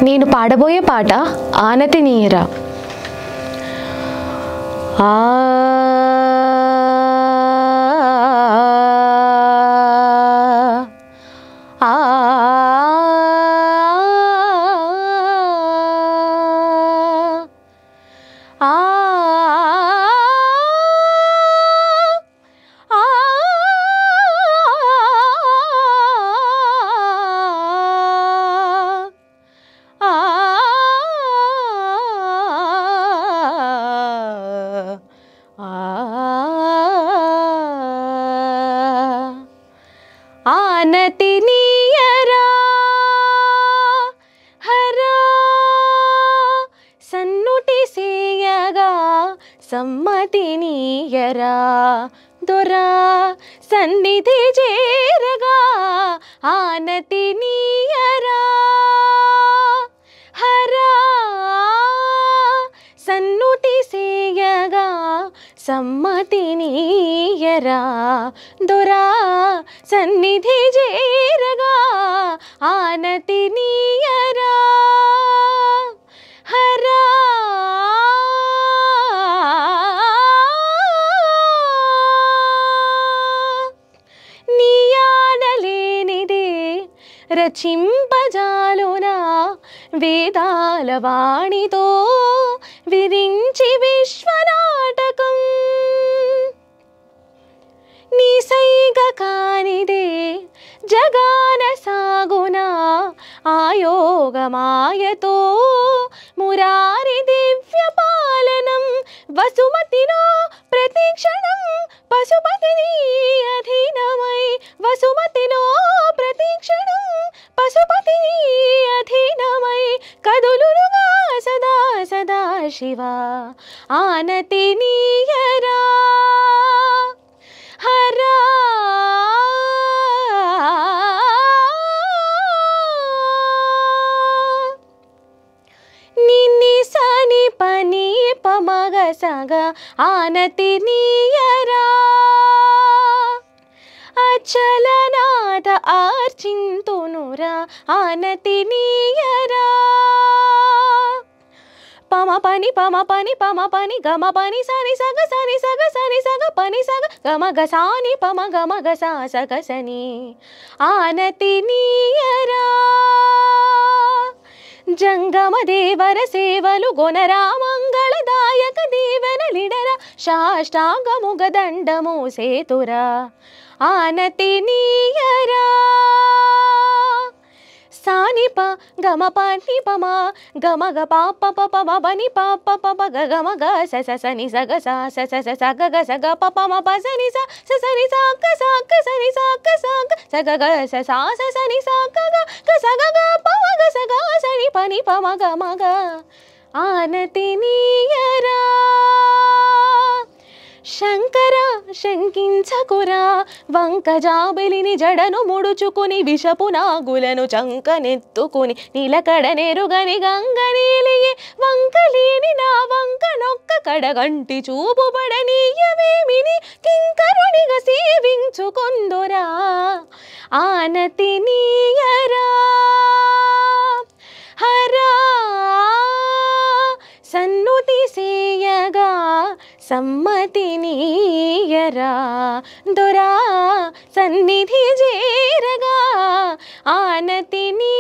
నేను పాడబోయే పాట ఆనతి నీయరా. ఆ ఆనతి నీయరా హరా సన్నుటి సేయగా సమ్మతి నీయరా దొరా సన్నిధి చేరగా ఆనతి నీయరా హరా సన్నుటి సేయగా సమ్మతి నీయరా దొరా సన్నిధి చేరగా ఆనతి నీయరా హరా నీయాడలేనిదే రచింపజాలునా వేదాల వాణితో విరించి విశ్వనాటకం నీ సైగ కానిదే జగాన సాగునా ఆయోగమాయతో మురారి దివ్య పాలనం వసుమతిలో ప్రతిక్షణం పశుపతిని అధీనమై వసుమతిలో ప్రతిక్షణం పశుపతిని అధీనమై కదులుగా సదా సదా శివ ఆనతి నీయరా హరా నిన్ని సని పని పమగ సగ ఆనతి నీయరా అచలనాథ ఆర్చింతునురా ఆనతి నీయరా పమ పని పమ పని పమ పని గమ పని సని సగ సని సగ పని సగ గమ గసాని పమ గమ గసా సగ సని ఆనతి నీయరా జంగమ దేవర సేవలు గొనరా మంగళదాయక దీవెనలిడరా శాష్టాంగముగ దండము సేతురా ఆనతి నీయరా సాని ప గమ పని పమ గమ గ పాప పమ పని పాప పమ గమ గ సని సగ సగ గ సగ పమ పసని సని సగ సని సగ సగ గ సని సగ గ సగ గ పమ గ సగ సని పని పమ గమ గ ఆనతి నీయరా శంకర శంకించకురా వంకజాబిలిని జడను ముడుచుకుని విషపు నాగులను చంకనెత్తుకుని నిలకడ నెరుగని గంగనీలియే వంకలేని నా వంక నొక్క కడగంటి చూపుబడనీయవేమిని కింకరునిగా సేవించుకొందురా ఆనతి నీయరా హరా సన్నుతి సేయగా సమ్మతి నీయరా దొరా సన్నిధి చేరగా ఆనతి నీ